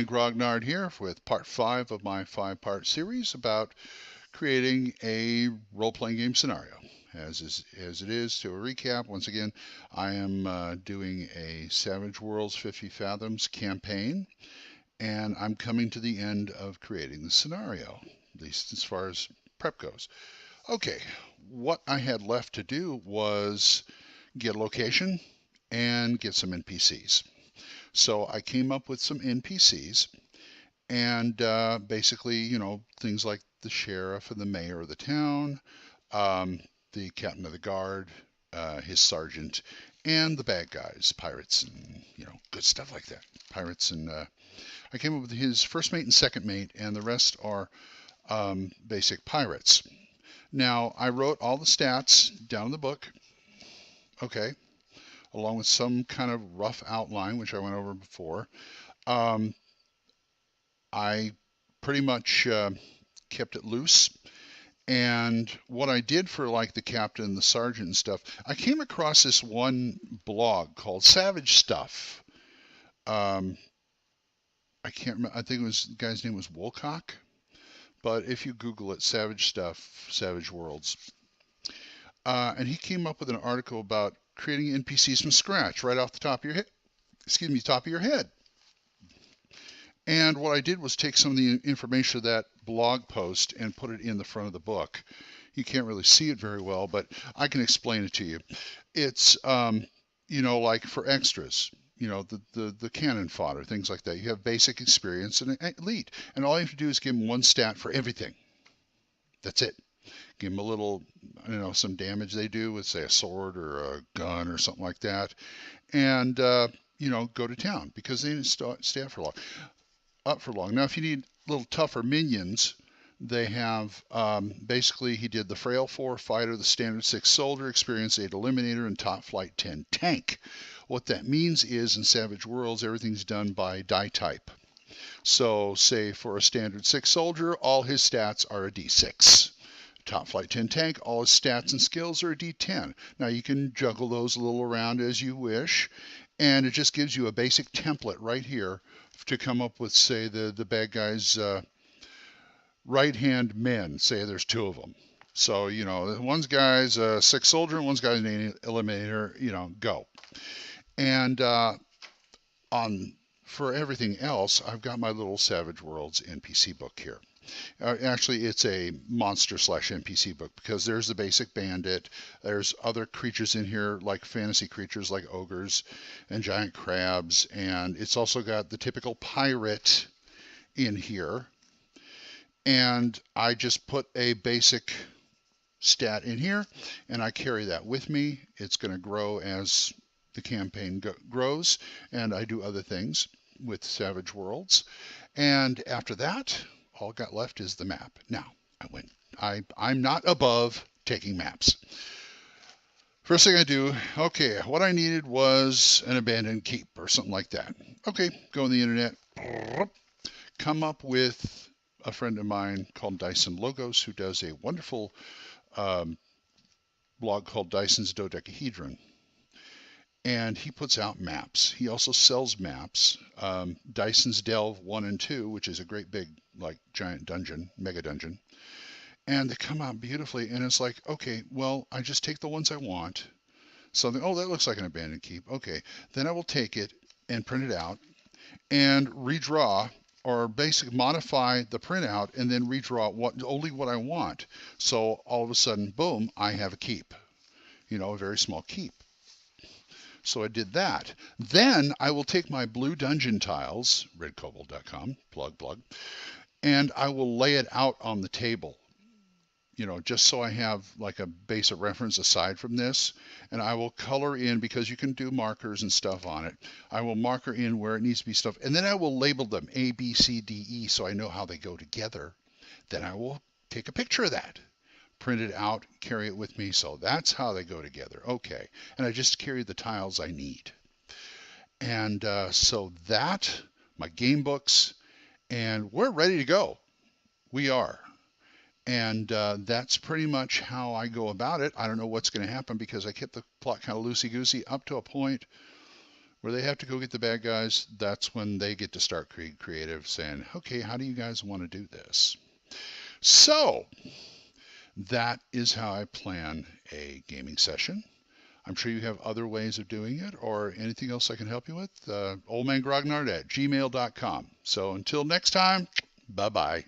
and Grognard here with part 5 of my 5-part series about creating a role-playing game scenario. As it is, to a recap, once again, I am doing a Savage Worlds 50 Fathoms campaign, and I'm coming to the end of creating the scenario, at least as far as prep goes. Okay, what I had left to do was get a location and get some NPCs. So I came up with some NPCs, and basically, things like the sheriff and the mayor of the town, the captain of the guard, his sergeant, and the bad guys, pirates, and good stuff like that. Pirates, and I came up with his first mate and second mate, and the rest are basic pirates. Now, I wrote all the stats down in the book, okay, along with some kind of rough outline, which I went over before. I pretty much kept it loose. And what I did for like the captain, the sergeant and stuff, I came across this one blog called Savage Stuff. I can't remember, I think the guy's name was Woolcock. But if you Google it, Savage Stuff, Savage Worlds. And he came up with an article about creating NPCs from scratch, right off the top of your head. Top of your head. And what I did was take some of the information of that blog post and put it in the front of the book. You can't really see it very well, but I can explain it to you. It's, like for extras, the cannon fodder, things like that. You have basic experience and elite. And all you have to do is give them one stat for everything. That's it. Give them a little, some damage they do with, say, a sword or a gun or something like that. And, go to town because they didn't stay up for long. Now, if you need little tougher minions, they have, basically, he did the Frail 4 Fighter, the Standard 6 Soldier, Experience 8 Eliminator, and Top Flight 10 Tank. What that means is, in Savage Worlds, everything's done by die type. So, say, for a Standard 6 Soldier, all his stats are a D6. Top Flight 10 Tank, all his stats and skills are a D10. Now, you can juggle those a little around as you wish, and it just gives you a basic template right here to come up with, say, the bad guys' right-hand men. Say there's two of them. So, one guy's a 6 Soldier and one guy's an Eliminator, go. And for everything else, I've got my little Savage Worlds NPC book here. Actually, it's a monster/NPC book because there's the basic bandit. There's other creatures in here, like fantasy creatures like ogres and giant crabs. And it's also got the typical pirate in here. And I just put a basic stat in here, and I carry that with me. It's going to grow as the campaign grows, and I do other things with Savage Worlds. And after that, all got left is the map. Now, I'm not above taking maps. First thing I do, okay, what I needed was an abandoned keep or something like that. Okay, go on the internet, come up with a friend of mine called Dyson Logos, who does a wonderful blog called Dyson's Dodecahedron. And he puts out maps. He also sells maps. Dyson's Delve 1 and 2, which is a great big, giant dungeon, mega dungeon. And they come out beautifully. And it's like, okay, well, I just take the ones I want. Something, oh, that looks like an abandoned keep. Okay. Then I will take it and print it out and redraw or basically modify the printout and then redraw only what I want. So all of a sudden, boom, I have a keep. A very small keep. So I did that. Then I will take my blue dungeon tiles, redcobalt.com, plug, and I will lay it out on the table, just so I have like a base of reference aside from this. And I will color in, because you can do markers and stuff on it. I will marker in where it needs to be stuff. And then I will label them A, B, C, D, E, so I know how they go together. Then I will take a picture of that, print it out, carry it with me. So that's how they go together. Okay. And I just carry the tiles I need. And so that, my game books, and we're ready to go. We are. And that's pretty much how I go about it. I don't know what's going to happen because I kept the plot kind of loosey-goosey up to a point where they have to go get the bad guys, that's when they get to start creative, saying, okay, how do you guys want to do this? So that is how I plan a gaming session. I'm sure you have other ways of doing it, or anything else I can help you with. oldmangrognard@gmail.com. So until next time, bye-bye.